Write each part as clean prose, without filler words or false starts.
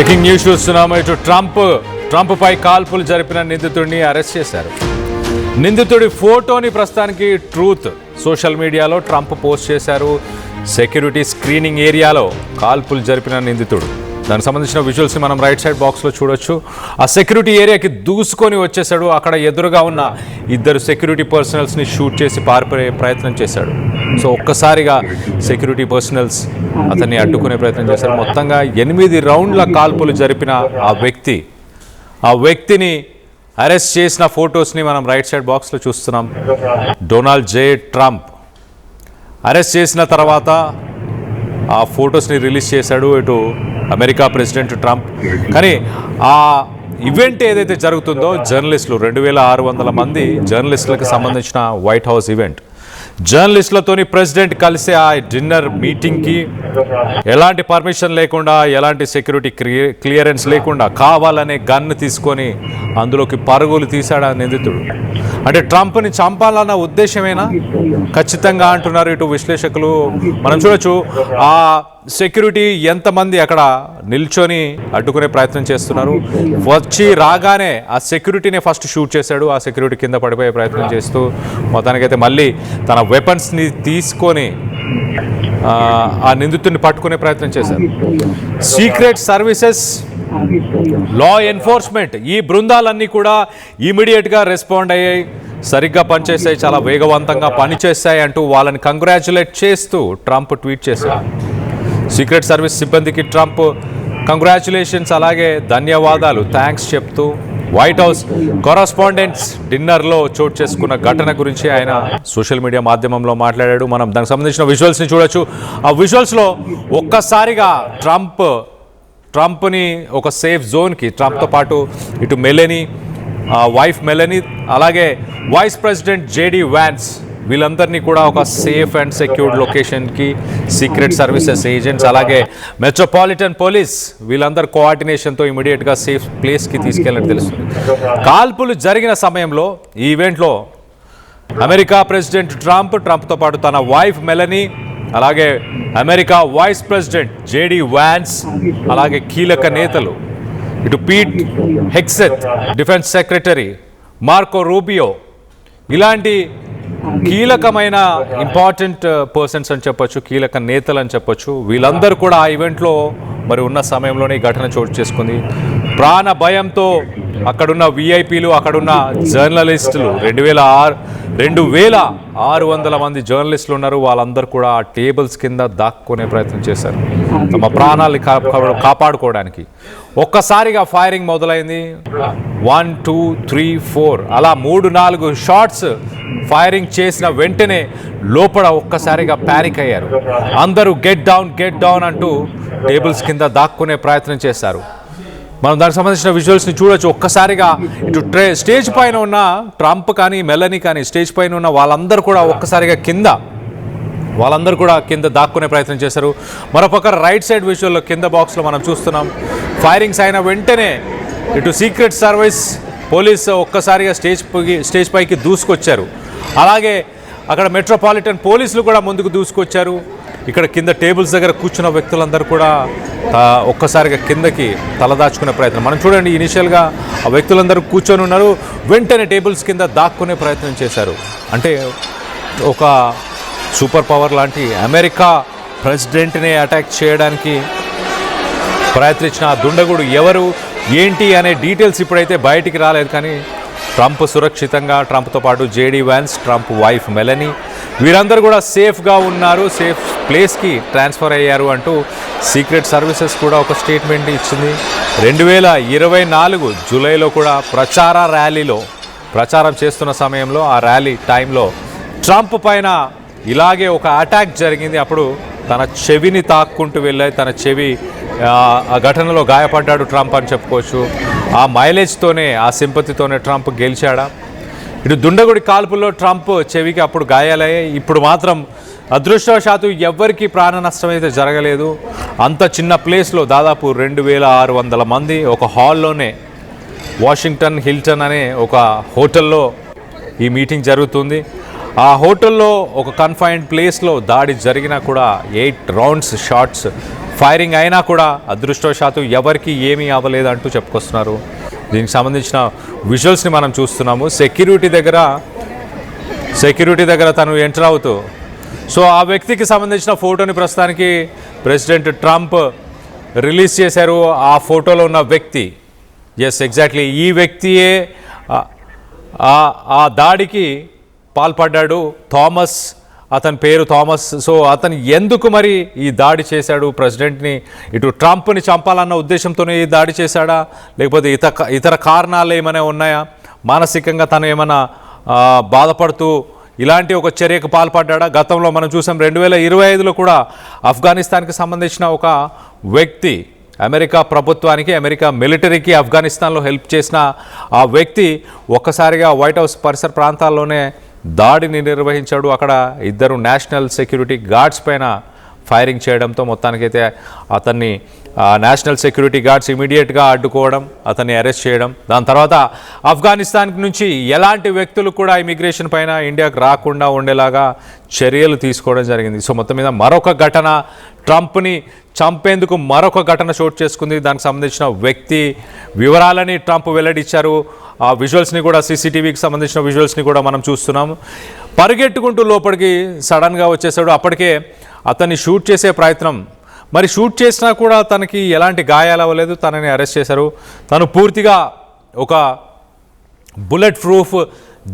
Breaking news చూస్తున్నాము. ఇటు Trump పై కాల్పులు జరిపిన నిందితుడిని అరెస్ట్ చేశారు. నిందితుడి ఫోటోని ప్రస్తుతానికి ట్రూత్ సోషల్ మీడియాలో ట్రంప్ పోస్ట్ చేశారు. సెక్యూరిటీ స్క్రీనింగ్ ఏరియాలో కాల్పులు జరిపిన నిందితుడు, దానికి సంబంధించిన విజువల్స్ని మనం రైట్ సైడ్ బాక్స్లో చూడొచ్చు. ఆ సెక్యూరిటీ ఏరియాకి దూసుకొని వచ్చేసాడు. అక్కడ ఎదురుగా ఉన్న ఇద్దరు సెక్యూరిటీ పర్సనల్స్ని షూట్ చేసి పారిపోయే ప్రయత్నం చేశాడు. సో ఒక్కసారిగా సెక్యూరిటీ పర్సనల్స్ అతన్ని అడ్డుకునే ప్రయత్నం చేశారు. మొత్తంగా 8 రౌండ్ల కాల్పులు జరిపిన ఆ వ్యక్తిని అరెస్ట్ చేసిన ఫొటోస్ని మనం రైట్ సైడ్ బాక్స్లో చూస్తున్నాం. డొనాల్డ్ జే ట్రంప్ అరెస్ట్ చేసిన తర్వాత ఆ ఫొటోస్ని రిలీజ్ చేశాడు ఇటు అమెరికా ప్రెసిడెంట్ ట్రంప్. కానీ ఆ ఈవెంట్ ఏదైతే జరుగుతుందో జర్నలిస్టులు 2600 మంది జర్నలిస్టులకు సంబంధించిన వైట్ హౌస్ ఈవెంట్, జర్నలిస్టులతోని ప్రెసిడెంట్ కలిసి ఆ డిన్నర్ మీటింగ్కి ఎలాంటి పర్మిషన్ లేకుండా, ఎలాంటి సెక్యూరిటీ క్లియరెన్స్ లేకుండా కావాలనే గన్ను తీసుకొని అందులోకి పరుగులు తీశాడు ఆ నిందితుడు. అంటే ట్రంప్ని చంపాలన్న ఉద్దేశమేనా? ఖచ్చితంగా అంటున్నారు ఇటు విశ్లేషకులు. మనం చూడొచ్చు ఆ సెక్యూరిటీ ఎంతమంది అక్కడ నిల్చొని అడ్డుకునే ప్రయత్నం చేస్తున్నారు. వచ్చి రాగానే ఆ సెక్యూరిటీనే ఫస్ట్ షూట్ చేశాడు. ఆ సెక్యూరిటీ కింద పడిపోయే ప్రయత్నం చేస్తూ మొత్తానికైతే మళ్ళీ తన వెపన్స్ని తీసుకొని ఆ నిందితుడిని పట్టుకునే ప్రయత్నం చేశారు. సీక్రెట్ సర్వీసెస్, లా ఎన్ఫోర్స్మెంట్ ఈ బృందాలన్నీ కూడా ఇమీడియట్గా రెస్పాండ్ అయ్యాయి, సరిగ్గా పనిచేసాయి, చాలా వేగవంతంగా పనిచేస్తాయి అంటూ వాళ్ళని కంగ్రాచ్యులేట్ చేస్తూ ట్రంప్ ట్వీట్ చేశారు. సీక్రెట్ సర్వీస్ సిబ్బందికి ట్రంప్ కంగ్రాచ్యులేషన్స్, అలాగే ధన్యవాదాలు, థ్యాంక్స్ చెప్తూ వైట్ హౌస్ కరస్పాండెంట్స్ డిన్నర్లో చోటు చేసుకున్న ఘటన గురించి ఆయన సోషల్ మీడియా మాధ్యమంలో మాట్లాడాడు. మనం దానికి సంబంధించిన విజువల్స్ని చూడొచ్చు. ఆ విజువల్స్లో ఒక్కసారిగా ట్రంప్ని ఒక సేఫ్ జోన్కి, ట్రంప్తో పాటు ఇటు మెలనీ వైఫ్ మెలనీ, అలాగే వైస్ ప్రెసిడెంట్ జేడీ వ్యాన్స్, వీళ్ళందరినీ కూడా ఒక సేఫ్ అండ్ సెక్యూర్డ్ లొకేషన్కి సీక్రెట్ సర్వీసెస్ ఏజెంట్స్, అలాగే మెట్రోపాలిటన్ పోలీస్ వీళ్ళందరూ కోఆర్డినేషన్తో ఇమీడియట్గా సేఫ్ ప్లేస్కి తీసుకెళ్ళినట్టు తెలుస్తుంది. కాల్పులు జరిగిన సమయంలో ఈ ఈవెంట్లో అమెరికా ప్రెసిడెంట్ ట్రంప్తో పాటు తన వైఫ్ మెలనీ, అలాగే America vice president JD Vance, అలాగే కీలక నేతలు ఇటు Pete Hegseth defence secretary, Marco Rubio, ఇలాంటి కీలకమైన ఇంపార్టెంట్ పర్సన్స్ అని చెప్పొచ్చు, కీలక నేతలు అని చెప్పొచ్చు, వీళ్ళందరూ కూడా ఆ ఈవెంట్లో మరి ఉన్న సమయంలోనే ఈ ఘటన చోటు చేసుకుంది. ప్రాణ భయంతో అక్కడున్న విఐపీలు, అక్కడున్న జర్నలిస్టులు 2600 మంది జర్నలిస్టులు ఉన్నారు. వాళ్ళందరూ కూడా ఆ టేబుల్స్ కింద దాక్కునే ప్రయత్నం చేశారు తమ ప్రాణాలని కాపాడుకోవడానికి. ఒక్కసారిగా ఫైరింగ్ మొదలైంది. 1, 2, 3, 4 అలా 3-4 షాట్స్ ఫైరింగ్ చేసిన వెంటనే లోపల ఒక్కసారిగా ప్యానిక్ అయ్యారు. అందరూ గెట్ డౌన్ అంటూ టేబుల్స్ కింద దాక్కునే ప్రయత్నం చేశారు. మనం దానికి సంబంధించిన విజువల్స్ని చూడొచ్చు. ఒక్కసారిగా ఇటు స్టేజ్ పైన ఉన్న ట్రంప్ కానీ మెలనీ కానీ స్టేజ్ పైన ఉన్న వాళ్ళందరూ కూడా ఒక్కసారిగా కింద దాక్కునే ప్రయత్నం చేశారు. మరోపక్క రైట్ సైడ్ విజువల్లో కింద బాక్స్లో మనం చూస్తున్నాం, ఫైరింగ్స్ అయిన వెంటనే ఇటు సీక్రెట్ సర్వీస్ పోలీస్ ఒక్కసారిగా స్టేజ్ పైకి దూసుకొచ్చారు. అలాగే అక్కడ మెట్రోపాలిటన్ పోలీసులు కూడా ముందుకు దూసుకొచ్చారు. ఇక్కడ కింద టేబుల్స్ దగ్గర కూర్చున్న వ్యక్తులందరూ కూడా ఒక్కసారిగా కిందకి తలదాచుకునే ప్రయత్నం. మనం చూడండి, ఇనిషియల్గా ఆ వ్యక్తులందరూ కూర్చొని ఉన్నారు, వెంటనే టేబుల్స్ కింద దాక్కునే ప్రయత్నం చేశారు. అంటే ఒక సూపర్ పవర్ లాంటి అమెరికా ప్రెసిడెంట్ని అటాక్ చేయడానికి ప్రయత్నించిన ఆ దుండగుడు ఎవరు ఏంటి అనే డీటెయిల్స్ ఇప్పుడైతే బయటికి రాలేదు. కానీ ట్రంప్ సురక్షితంగా, ట్రంప్తో పాటు JD Vance, Trump wife Melanie వీరందరూ కూడా సేఫ్గా ఉన్నారు, సేఫ్ ప్లేస్కి ట్రాన్స్ఫర్ అయ్యారు అంటూ సీక్రెట్ సర్వీసెస్ కూడా ఒక స్టేట్మెంట్ ఇచ్చింది. 2024 జూలైలో కూడా ప్రచారం చేస్తున్న సమయంలో, ఆ ర్యాలీ టైంలో ట్రంప్ పైన ఇలాగే ఒక అటాక్ జరిగింది. అప్పుడు తన చెవిని తాక్కుంటూ వెళ్ళాయి, తన చెవి ఆ ఘటనలో గాయపడ్డాడు ట్రంప్ అని చెప్పుకోవచ్చు. ఆ మైలేజ్తోనే, ఆ సింపతితోనే ట్రంప్ గెలిచాడా? ఇటు దుండగుడి కాల్పుల్లో ట్రంప్ చెవికి అప్పుడు గాయాలయ్యాయి. ఇప్పుడు మాత్రం అదృష్టవశాత్తు ఎవ్వరికీ ప్రాణ నష్టం అయితే జరగలేదు. అంత చిన్న ప్లేస్లో దాదాపు 2600 మంది ఒక హాల్లోనే, వాషింగ్టన్ హిల్టన్ అనే ఒక హోటల్లో ఈ మీటింగ్ జరుగుతుంది. ఆ హోటల్లో ఒక కన్ఫైన్డ్ ప్లేస్లో దాడి జరిగినా కూడా 8 రౌండ్స్ షాట్స్ ఫైరింగ్ అయినా కూడా అదృష్టవశాత్తు ఎవరికి ఏమీ అవ్వలేదు అంటూ చెప్పుకొస్తున్నారు. దీనికి సంబంధించిన విజువల్స్ని మనం చూస్తున్నాము. సెక్యూరిటీ దగ్గర తను ఎంటర్ అవుతూ, సో ఆ వ్యక్తికి సంబంధించిన ఫోటోని ప్రస్తుతానికి ప్రెసిడెంట్ ట్రంప్ రిలీజ్ చేశారు. ఆ ఫోటోలో ఉన్న వ్యక్తి, ఎస్ ఎగ్జాక్ట్లీ ఈ వ్యక్తియే ఆ దాడికి పాల్పడ్డాడు. థామస్, అతని పేరు థామస్. సో అతను ఎందుకు మరి ఈ దాడి చేశాడు? ప్రెసిడెంట్ని ఇటు ట్రంప్ని చంపాలన్న ఉద్దేశంతోనే ఈ దాడి చేశాడా, లేకపోతే ఇతర కారణాలు ఏమైనా ఉన్నాయా? మానసికంగా తను ఏమైనా బాధపడుతూ ఇలాంటి ఒక చర్యకు పాల్పడ్డా? గతంలో మనం చూసాం 2025లో కూడా ఆఫ్ఘనిస్తాన్కి సంబంధించిన ఒక వ్యక్తి, అమెరికా ప్రభుత్వానికి, అమెరికా మిలిటరీకి ఆఫ్ఘనిస్తాన్లో హెల్ప్ చేసిన ఆ వ్యక్తి ఒక్కసారిగా వైట్ హౌస్ పరిసర ప్రాంతాల్లోనే దాడిని నిర్వహించాడు. అక్కడ 2 నేషనల్ సెక్యూరిటీ గార్డ్స్ పైన ఫైరింగ్ చేయడంతో మొత్తానికైతే అతన్ని నేషనల్ సెక్యూరిటీ గార్డ్స్ ఇమీడియట్గా అడ్డుకోవడం, అతన్ని అరెస్ట్ చేయడం, దాని తర్వాత ఆఫ్ఘనిస్తాన్ నుంచి ఎలాంటి వ్యక్తులు కూడా ఇమిగ్రేషన్ పైన ఇండియాకు రాకుండా ఉండేలాగా చర్యలు తీసుకోవడం జరిగింది. సో మొత్తం మీద మరొక ఘటన, ట్రంప్ని చంపేందుకు మరొక ఘటన చోటు చేసుకుంది. దానికి సంబంధించిన వ్యక్తి వివరాలని ట్రంప్ వెల్లడించారు. ఆ విజువల్స్ని కూడా, సీసీటీవీకి సంబంధించిన విజువల్స్ని కూడా మనం చూస్తున్నాము. పరిగెట్టుకుంటూ లోపలికి సడన్గా వచ్చేసాడు. అప్పటికే అతన్ని షూట్ చేసే ప్రయత్నం, మరి షూట్ చేసినా కూడా తనకి ఎలాంటి గాయాలు అవ్వలేదు. తనని అరెస్ట్ చేశారు. తను పూర్తిగా ఒక బుల్లెట్ ప్రూఫ్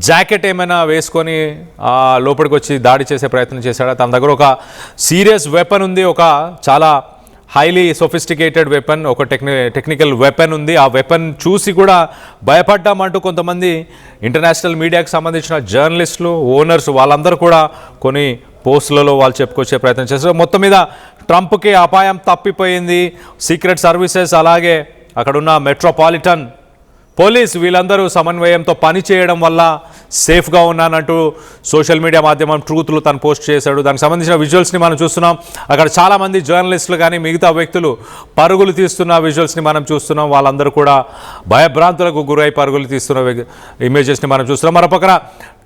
జాకెట్ ఏమైనా వేసుకొని లోపలికి వచ్చి దాడి చేసే ప్రయత్నం చేశాడు. తన దగ్గర ఒక సీరియస్ వెపన్ ఉంది, ఒక చాలా హైలీ సొఫిస్టికేటెడ్ వెపన్, ఒక టెక్నికల్ వెపన్ ఉంది. ఆ వెపన్ చూసి కూడా భయపడ్డామంటూ కొంతమంది ఇంటర్నేషనల్ మీడియాకి సంబంధించిన జర్నలిస్టులు, ఓనర్స్ వాళ్ళందరూ కూడా కొన్ని పోస్టులలో వాళ్ళు చెప్పుకొచ్చే ప్రయత్నం చేస్తారు. మొత్తం మీద ట్రంప్కి అపాయం తప్పిపోయింది. సీక్రెట్ సర్వీసెస్, అలాగే అక్కడున్న మెట్రోపాలిటన్ పోలీస్ వీళ్ళందరూ సమన్వయంతో పని చేయడం వల్ల సేఫ్గా ఉన్నానంటూ సోషల్ మీడియా మాధ్యమం ట్రూత్లో తను పోస్ట్ చేశాడు. దానికి సంబంధించిన విజువల్స్ని మనం చూస్తున్నాం. అక్కడ చాలామంది జర్నలిస్టులు కానీ మిగతా వ్యక్తులు పరుగులు తీస్తున్న విజువల్స్ని మనం చూస్తున్నాం. వాళ్ళందరూ కూడా భయభ్రాంతులకు గురై పరుగులు తీస్తున్న ఇమేజెస్ని మనం చూస్తున్నాం. మరోపక్కన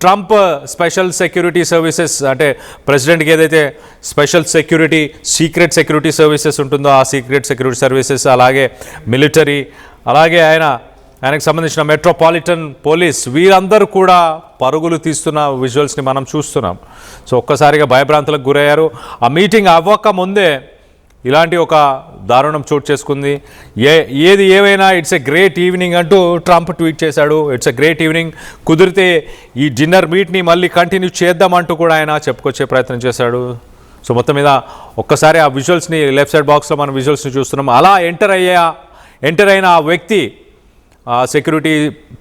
ట్రంప్ స్పెషల్ సెక్యూరిటీ సర్వీసెస్, అంటే ప్రెసిడెంట్కి ఏదైతే special security, secret security services ఉంటుందో ఆ సీక్రెట్ సెక్యూరిటీ సర్వీసెస్, అలాగే మిలిటరీ, అలాగే ఆయనకు సంబంధించిన మెట్రోపాలిటన్ పోలీస్ వీరందరూ కూడా పరుగులు తీస్తున్న విజువల్స్ని మనం చూస్తున్నాం. సో ఒక్కసారిగా భయభ్రాంతులకు గురయ్యారు. ఆ మీటింగ్ అవ్వక ముందే ఇలాంటి ఒక దారుణం చోటు చేసుకుంది. ఏది ఏమైనా ఇట్స్ ఎ గ్రేట్ ఈవినింగ్ అంటూ ట్రంప్ ట్వీట్ చేశాడు. ఇట్స్ ఎ గ్రేట్ ఈవినింగ్, కుదిరితే ఈ డిన్నర్ మీట్ని మళ్ళీ కంటిన్యూ చేద్దామంటూ కూడా ఆయన చెప్పుకొచ్చే ప్రయత్నం చేశాడు. సో మొత్తం మీద ఒక్కసారి ఆ విజువల్స్ని లెఫ్ట్ సైడ్ బాక్స్లో మనం విజువల్స్ని చూస్తున్నాం. అలా ఎంటర్ అయిన ఆ వ్యక్తి సెక్యూరిటీ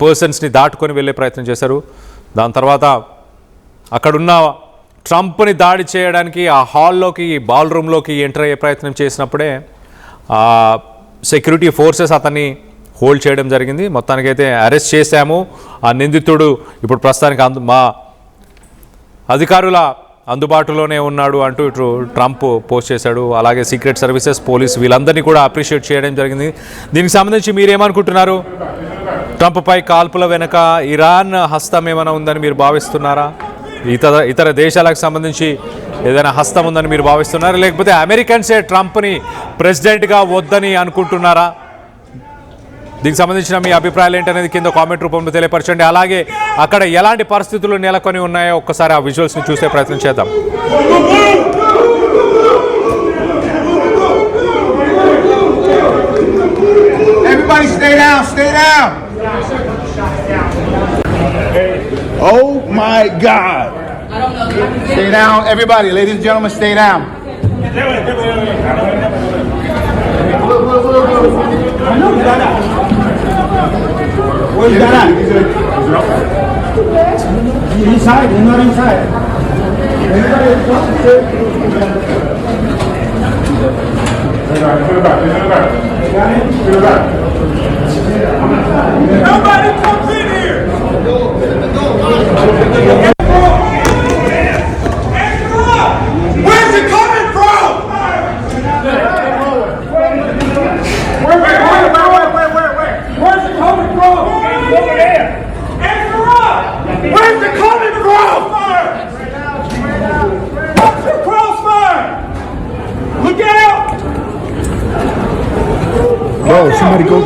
పర్సన్స్ని దాటుకొని వెళ్ళే ప్రయత్నం చేశారు. దాని తర్వాత అక్కడున్న ట్రంప్ని దాడి చేయడానికి ఆ హాల్లోకి, బాల్ రూమ్లోకి ఎంటర్ అయ్యే ప్రయత్నం చేసినప్పుడే సెక్యూరిటీ ఫోర్సెస్ అతన్ని హోల్డ్ చేయడం జరిగింది. మొత్తానికైతే అరెస్ట్ చేశాము. ఆ నిందితుడు ఇప్పుడు ప్రస్తుతానికి మా అధికారుల అందుబాటులోనే ఉన్నాడు అంటూ ఇటు ట్రంప్ పోస్ట్ చేశాడు. అలాగే సీక్రెట్ సర్వీసెస్, పోలీస్ వీళ్ళందరినీ కూడా అప్రిషియేట్ చేయడం జరిగింది. దీనికి సంబంధించి మీరేమనుకుంటున్నారు? ట్రంప్పై కాల్పుల వెనుక ఇరాన్ హస్తం ఏమైనా ఉందని మీరు భావిస్తున్నారా? ఇతర దేశాలకు సంబంధించి ఏదైనా హస్తం ఉందని మీరు భావిస్తున్నారా? లేకపోతే అమెరికన్సే ట్రంప్ని ప్రెసిడెంట్గా వద్దని అనుకుంటున్నారా? దీనికి సంబంధించిన మీ అభిప్రాయాలు ఏంటనేది కింద కామెంట్ రూపంలో తెలియపరచండి. అలాగే అక్కడ ఎలాంటి పరిస్థితులు నెలకొని ఉన్నాయో ఒక్కసారి ఆ విజువల్స్ని చూసే ప్రయత్నం చేద్దాం. Everybody stay down, stay down. Oh my God. Stay down, everybody, ladies and gentlemen, stay down. Where's that at? He's inside, he's not inside. Nobody comes in here! Where's it coming from? Where's it coming from? Over there. Where's it coming from? Somebody go.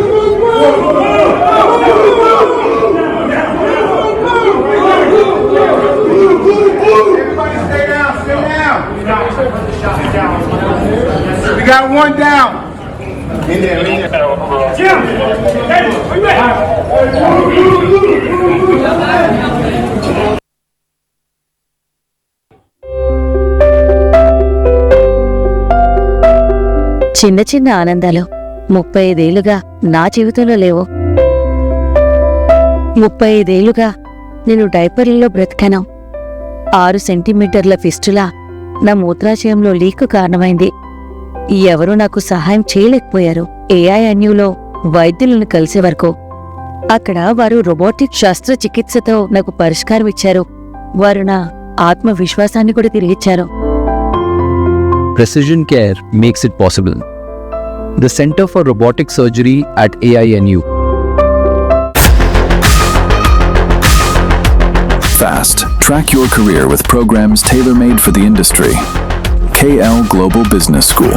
Everybody stay down, stay down. We got one down. In there, in there. Jim! Hey, where you at? చిన్న చిన్న ఆనందాలు 35 ఏళ్లుగా నా జీవితంలో లేవు. 35 ఏళ్లుగా నేను డైపర్లలో బ్రతికాను. 6 సెంటీమీటర్ల ఫిస్టులా నా మూత్రాశయంలో లీకు కారణమైంది. ఎవరూ నాకు సహాయం చేయలేకపోయారు. ఏఐఎన్యూలో వైద్యులను కలిసే వరకు. అక్కడ వారు రోబోటిక్ శస్త్రచికిత్సతో నాకు పరిష్కారం ఇచ్చారు. వారు నా ఆత్మవిశ్వాసాన్ని కూడా తిరిగిచ్చారు. Precision Care makes it possible. The Center for Robotic Surgery at AINU. Fast. Track your career with programs tailor-made for the industry. KL Global Business School.